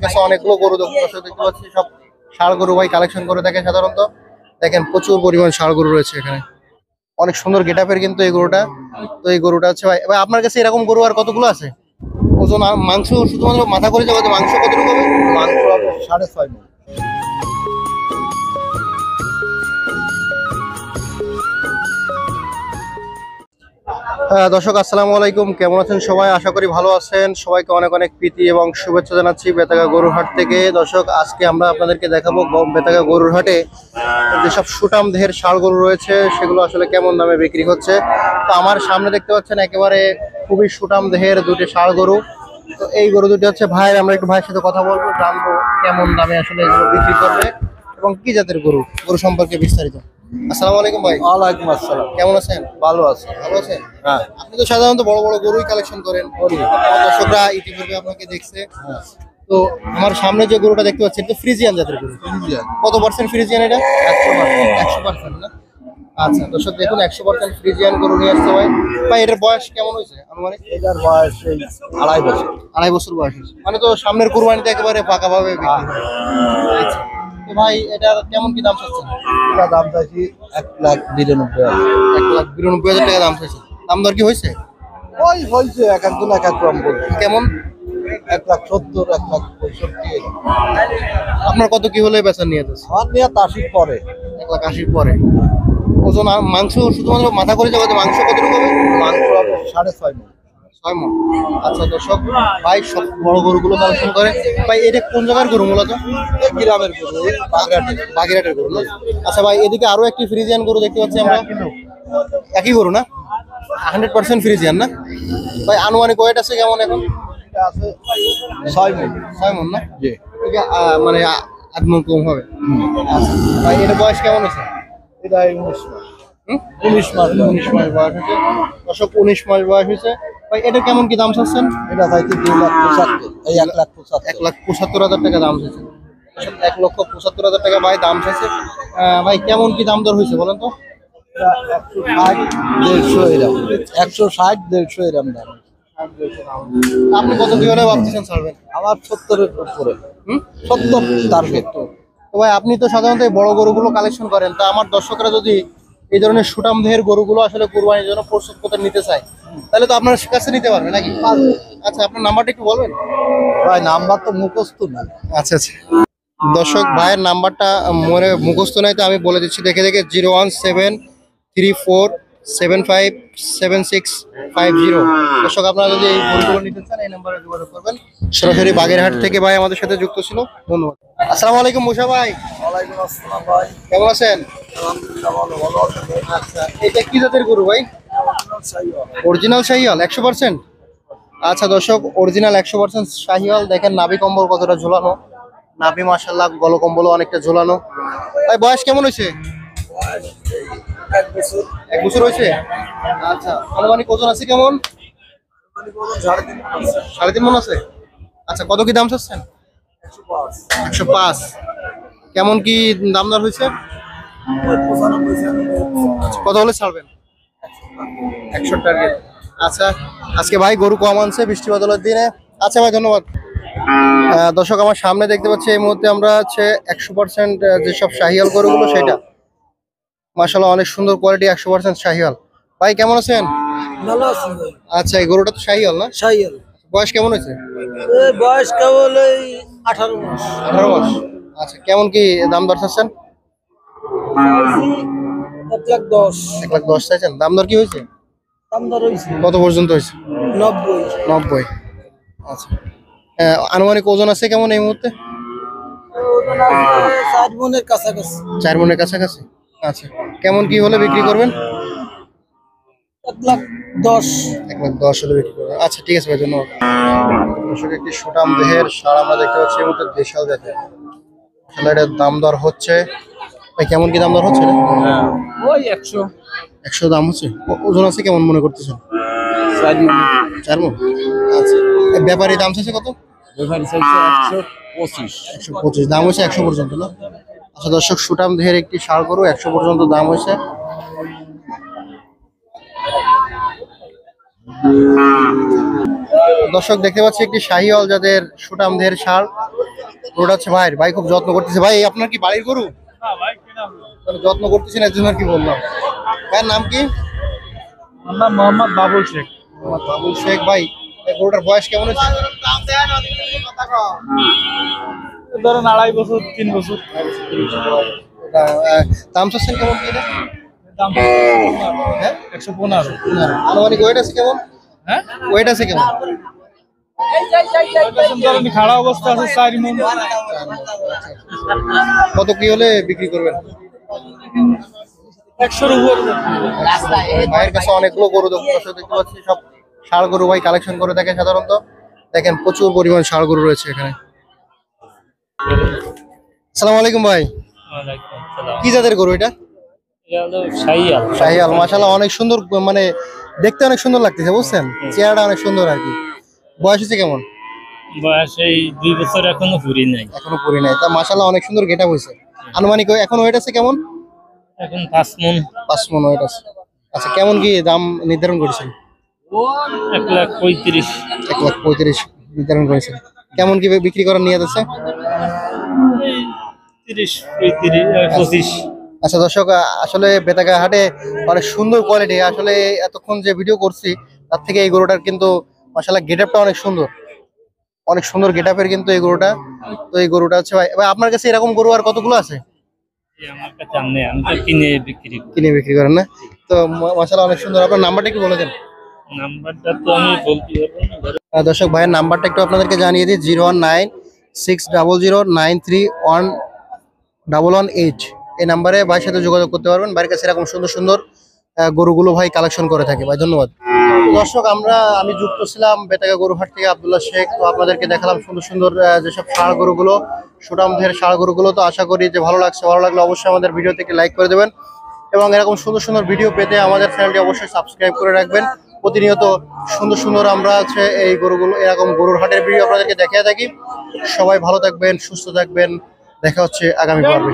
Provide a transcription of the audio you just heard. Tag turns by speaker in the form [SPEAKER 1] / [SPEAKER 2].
[SPEAKER 1] কাছে অনেকগুলো গরু দর্শক দেখতে পাচ্ছি, সব ষাঁড় গরু ভাই কালেকশন করে থাকে সাধারণত। দেখেন প্রচুর পরিমাণ ষাঁড় গরু রয়েছে এখানে, অনেক সুন্দর গেটআপের কিন্তু এই গরুটা। তো এই গরুটা হচ্ছে ভাই, ভাই আপনার কাছে এরকম গরু আর কতগুলো আছে? ওজন মাংস শুধুমাত্র মাথা করে যাবে, মাংস কতটুকু হবে?
[SPEAKER 2] মাংস হবে 6.5 মণ।
[SPEAKER 1] দর্শক আসসালামু আলাইকুম, কেমন আছেন সবাই? আশা করি ভালো আছেন। সবাইকে অনেক অনেক প্রীতি এবং শুভেচ্ছা জানাচ্ছি বেতাগা গরুর হাট থেকে। দর্শক আজকে আমরা আপনাদেরকে দেখাবো বেতাগা গরুর হাটে যেসব সুটাম দেহের ষাঁড় গরু রয়েছে সেগুলো আসলে কেমন দামে বিক্রি হচ্ছে। তো আমার সামনে দেখতে পাচ্ছেন একেবারে খুবই সুটাম দেহের দুটি ষাঁড় গরু। তো এই গরু দুটি হচ্ছে ভাইয়ের, আমরা একটু ভাইয়ের সাথে কথা বলবো, জানবো কেমন দামে আসলে এগুলো বিক্রি করবে এবং কি জাতের গরু, গরু সম্পর্কে বিস্তারিত। আসসালামু আলাইকুম ভাই।
[SPEAKER 2] ওয়ালাইকুম আসসালাম।
[SPEAKER 1] কেমন আছেন?
[SPEAKER 2] ভালো আছে।
[SPEAKER 1] ভালো আছেন?
[SPEAKER 2] হ্যাঁ।
[SPEAKER 1] আপনি তো সাধারণত বড় বড় গরুই কালেকশন করেন, আমার দর্শকরা ইতিপূর্বে আপনাকে দেখছে। তো আমার সামনে যে গরুটা দেখতে পাচ্ছি এটা ফ্রিজিয়ান জাতের গরু। কত পার্সেন্ট ফ্রিজিয়ান এটা? 100% না? আচ্ছা দর্শক দেখুন, 100% ফ্রিজিয়ান গরু নিয়ে আসতে হয় ভাই। এটার বয়স কেমন হয়েছে আনুমানিক?
[SPEAKER 2] এটার বয়স 2.5 বছর।
[SPEAKER 1] 2.5 বছর বয়স হয়েছে, মানে তো সামনের কুরবানিতে একেবারে পাকাভাবে বিক্রি হবে। আচ্ছা তো ভাই এটার কেমন কি দাম চাচ্ছেন?
[SPEAKER 2] এটা দাম চাইছি 1,92,000।
[SPEAKER 1] 1,92,000 টাকা দাম চাইছে। দাম দর কি হয়েছে?
[SPEAKER 2] ওই হয়েছে, এক একজন এক এক রকম বলছে।
[SPEAKER 1] কেমন?
[SPEAKER 2] 1,70,000, 1,65,000।
[SPEAKER 1] আপনার কত কি হলে বেচা নিয়ে যাচ্ছে?
[SPEAKER 2] আমার নিয়ে 80 পরে।
[SPEAKER 1] 1,80,000 পরে। ওজন মাংস শুধুমাত্র মাথা করে যাবে, মাংস কতটুকু হবে?
[SPEAKER 2] মাংস হবে 6.5 মণ।
[SPEAKER 1] 6 মণ। আচ্ছা দর্শক ভাই সব বড় গরুগুলো কালেকশন করে ভাই। এটা কোন জায়গার গরু মূলত?
[SPEAKER 2] এই গ্রামের গরু, এই
[SPEAKER 1] বাগেরহাটের গরু না? আচ্ছা ভাই এদিকে আরো একটি ফ্রিজিয়ান গরু দেখতে পাচ্ছি আমরা। একই গরু না? 100% ফ্রিজিয়ান না ভাই? আনুমানিক ওয়েট আছে কেমন এখন?
[SPEAKER 2] আছে 6 মণ।
[SPEAKER 1] 6 মণ না?
[SPEAKER 2] জি।
[SPEAKER 1] এটা মানে 8 মণ কম হবে। আচ্ছা ভাই এর বয়স কেমন আছে?
[SPEAKER 2] এটা 19 মাস। 19 মাস।
[SPEAKER 1] 19 মাস বয়স হয়েছে দর্শক, 19 মাস বয়স হয়েছে ভাই। এটা কেমন কি দাম চাচ্ছেন?
[SPEAKER 2] এটা চাইছি 2,75,000। এই 1,75,000।
[SPEAKER 1] 1,75,000 টাকা দাম চাইছে। 1,75,000 টাকা ভাই দাম চাইছে। ভাই কেমন কি দাম দর হয়েছে বলেন তো?
[SPEAKER 2] 160, 150 এরকম। 160, 150 এরকম দাম।
[SPEAKER 1] আপনি কত কি হলে ভাবতেছেন ছাড়বেন?
[SPEAKER 2] আমার 70-এর উপরে। 70 টার্গেট।
[SPEAKER 1] তো ভাই আপনি তো সাধারণত এই বড় গরুগুলো কালেকশন করেন, তা আমার দর্শকরা যদি এই ধরনের সুটাম দেহের গরুগুলো আসলে কুরবানির জন্য প্রস্তুত করতে নিতে চায় তাহলে তো আপনার কাছে নিতে পারবে নাকি? আচ্ছা আপনার নাম্বারটা একটু বলবেন
[SPEAKER 2] ভাই? নাম্বার তো মুখস্থ না।
[SPEAKER 1] আচ্ছা আচ্ছা দর্শক ভাইয়ের নাম্বারটা মনে মুখস্থ নাই, তো আমি বলে দিচ্ছি দেখে দেখে। 01734757650। দর্শক আপনারা যদি এই গরুগুলো নিতে চান এই নাম্বারে যোগাযোগ করবেন। সরাসরি বাগেরহাট থেকে ভাই আমাদের সাথে যুক্ত ছিল। ধন্যবাদ। আসসালামু আলাইকুম মুসা ভাই।
[SPEAKER 2] ওয়ালাইকুম আসসালাম ভাই।
[SPEAKER 1] কেমন আছেন?
[SPEAKER 2] আলহামদুলিল্লাহ ভালো। ভালো আছেন?
[SPEAKER 1] আচ্ছা এটা কি জাতের গরু ভাই? অরিজিনাল শাহিওয়াল 100%। আচ্ছা দর্শক অরিজিনাল 100% শাহিওয়াল। দেখেন নাভি কম্বল কতটা ঝোলানো, নাভি মাশাআল্লাহ, গল কম্বলও অনেকটা ঝোলানো। ভাই বয়স কেমন হয়েছে?
[SPEAKER 2] 1 বছর।
[SPEAKER 1] 1 বছর হয়েছে। আচ্ছা আনুমানিক ওজন আছে কেমন? 3.5 মণ আছে। আচ্ছা কত কি দাম চাচ্ছেন? 105। কেমন কি দাম দর হয়েছে? কত হলে ছাড়বেন? 100 টার্গেট। আচ্ছা আজকে ভাই গরু কম আনছে বৃষ্টি বাদলের দিনে। আচ্ছা ভাই ধন্যবাদ। দর্শক আমার সামনে দেখতে পাচ্ছি এই মুহূর্তে আমরা হচ্ছে 100% যেসব শাহিয়াল গরুগুলো সেটা মাশাআল্লাহ অনেক সুন্দর কোয়ালিটি, 100% শাহিয়াল। ভাই কেমন আছেন?
[SPEAKER 2] ভালো আছেন ভাই?
[SPEAKER 1] আচ্ছা এই গরুটা তো শাহিয়াল না?
[SPEAKER 2] শাহিয়াল।
[SPEAKER 1] বয়স কেমন হয়েছে?
[SPEAKER 2] এই বয়স কেবল এই 18 মাস।
[SPEAKER 1] 18 মাস। আচ্ছা কেমন কি দাম দর চাচ্ছেন?
[SPEAKER 2] 1,10,000।
[SPEAKER 1] 1,10,000 চাইছেন। দাম দর কি হয়েছে?
[SPEAKER 2] দাম দর হয়েছে
[SPEAKER 1] কত পর্যন্ত হয়েছে?
[SPEAKER 2] 90।
[SPEAKER 1] 90। আচ্ছা আনুমানিক ওজন আছে কেমন এই মুহূর্তে?
[SPEAKER 2] 4 মণের কাছাকাছি।
[SPEAKER 1] 4 মণের কাছাকাছি। আচ্ছা কেমন কি হলে বিক্রি করবেন?
[SPEAKER 2] 1,10,000।
[SPEAKER 1] 1,10,000 হলে বিক্রি করবেন। আচ্ছা ঠিক আছে ভাই ধন্যবাদ। দর্শক একটি সুটাম দেহের ষাঁড় আমরা দেখতে পাচ্ছি এই মুহূর্তে, দেশাল জাতের। আসলে এটার দাম দর হচ্ছে ভাই, কেমন কি দাম দর হচ্ছে এটা?
[SPEAKER 2] ওই 100
[SPEAKER 1] দাম হচ্ছে। ওজন আছে কেমন মনে করতেছেন? 4 মণ। আচ্ছা ব্যাপারী দাম চাইছে কত?
[SPEAKER 2] ব্যাপারী চাইছে 125।
[SPEAKER 1] 125 দাম হয়েছে 100 পর্যন্ত না? আচ্ছা দর্শক সুটাম দেহের একটি ষাঁড় গরু 100 পর্যন্ত দাম হয়েছে। দর্শক দেখতে পাচ্ছি একটি শাহিওয়াল জাতের সুটাম দেহের ষাঁড়। গরুটা হচ্ছে ভাইয়ের, ভাই খুব যত্ন করতেছে। ভাই আপনার কি বাড়ির গরু? তাহলে যত্ন করতেছেন এর জন্য আর কি বললাম। ভাইয়ের নাম কি?
[SPEAKER 2] আমার মোহাম্মদ বাবুল শেখ।
[SPEAKER 1] মোহাম্মদ বাবুল শেখ। ভাই এই গরুটার বয়স কেমন হচ্ছে?
[SPEAKER 2] ধরেন 2.5 বছর 3 বছর।
[SPEAKER 1] এটা, দাম চাচ্ছেন কেমন কি এটা?
[SPEAKER 2] দাম
[SPEAKER 1] হ্যাঁ
[SPEAKER 2] 115।
[SPEAKER 1] আনুমানিক ওয়েট আছে কেমন?
[SPEAKER 2] হ্যাঁ
[SPEAKER 1] ওয়েট আছে কেমন?
[SPEAKER 2] ধরেন খাড়া অবস্থা আছে 4 মণ।
[SPEAKER 1] কত কি হলে বিক্রি করবেন?
[SPEAKER 2] 100-র উপর।
[SPEAKER 1] ভাইয়ের কাছে অনেকগুলো গরু দেখতে পাচ্ছি, সব ষাঁড় গরু ভাই কালেকশন করে থাকে সাধারণত। দেখেন প্রচুর পরিমাণ ষাঁড় গরু রয়েছে এখানে। আসসালামু আলাইকুম ভাই, কি জাতের গরু এটা? শাহিয়াল। মাশাআল্লাহ অনেক সুন্দর, মানে দেখতে অনেক সুন্দর লাগতেছে বুঝছেন, চেহারাটা অনেক সুন্দর আর কি। বয়স হচ্ছে কেমন?
[SPEAKER 3] বয়স এই 2 বছর এখনো পুরি নাই।
[SPEAKER 1] এখনো পরি নাই, তা মাশাআল্লাহ অনেক সুন্দর গেটআপ হয়েছে। আনুমানিক এখন ওয়েট আছে কেমন?
[SPEAKER 3] এখন 5 মণ।
[SPEAKER 1] 5 মণ ওয়েট আছে। আচ্ছা কেমন কি দাম নির্ধারণ করেছেন?
[SPEAKER 3] 1,35,000।
[SPEAKER 1] 1,35,000 নির্ধারণ করেছেন। কেমন কি বিক্রি করার নিয়ত আছে?
[SPEAKER 3] এই 30, 35, 25।
[SPEAKER 1] আচ্ছা দর্শক, আসলে বেতাগা হাটে অনেক সুন্দর কোয়ালিটি। আসলে এতক্ষণ যে ভিডিও করছি তার থেকে এই গরুটার কিন্তু মাশাআল্লাহ গেটআপটা অনেক সুন্দর, অনেক সুন্দর গেটআপের কিন্তু এই গরুটা। তো এই গরুটা হচ্ছে ভাই, ভাই আপনার কাছে এরকম গরু আর কতগুলো আছে?
[SPEAKER 3] আমার কাছে আমি তো কিনে বিক্রি করি।
[SPEAKER 1] কিনে বিক্রি করেন না? তো মাশাআল্লাহ অনেক সুন্দর। আপনার নাম্বারটা একটু বলে দেন।
[SPEAKER 3] নাম্বারটা তো আমি বলতে পারবো না।
[SPEAKER 1] দর্শক ভাইয়ের নাম্বারটা একটু আপনাদেরকে জানিয়ে দিই, 01960093118। এই নাম্বারে ভাইয়ের সাথে যোগাযোগ করতে পারবেন। ভাইয়ের কাছে এরকম সুন্দর সুন্দর গরুগুলো ভাই কালেকশন করে থাকে। ভাই ধন্যবাদ। দর্শক আমি যুক্ত ছিলাম বেতাগা গরুহাট থেকে, আব্দুল্লাহ শেখ। তো আপনাদেরকে দেখালাম সুন্দর সুন্দর যেসব ষাঁড় গরুগুলো, সুঠামদের ষাঁড় গরুগুলো। তো আশা করি যে ভালো লাগছে। ভালো লাগলে অবশ্যই আমাদের ভিডিও থেকে লাইক করে দেবেন এবং এরকম সুন্দর সুন্দর ভিডিও পেতে আমাদের চ্যানেলটি অবশ্যই সাবস্ক্রাইব করে রাখবেন। প্রতিনিয়ত সুন্দর সুন্দর আমরা এই গরুগুলো, এরকম গরুর হাটের ভিডিও আপনাদেরকে দেখিয়ে থাকি। সবাই ভালো থাকবেন, সুস্থ থাকবেন। দেখা হচ্ছে আগামী পর্বে।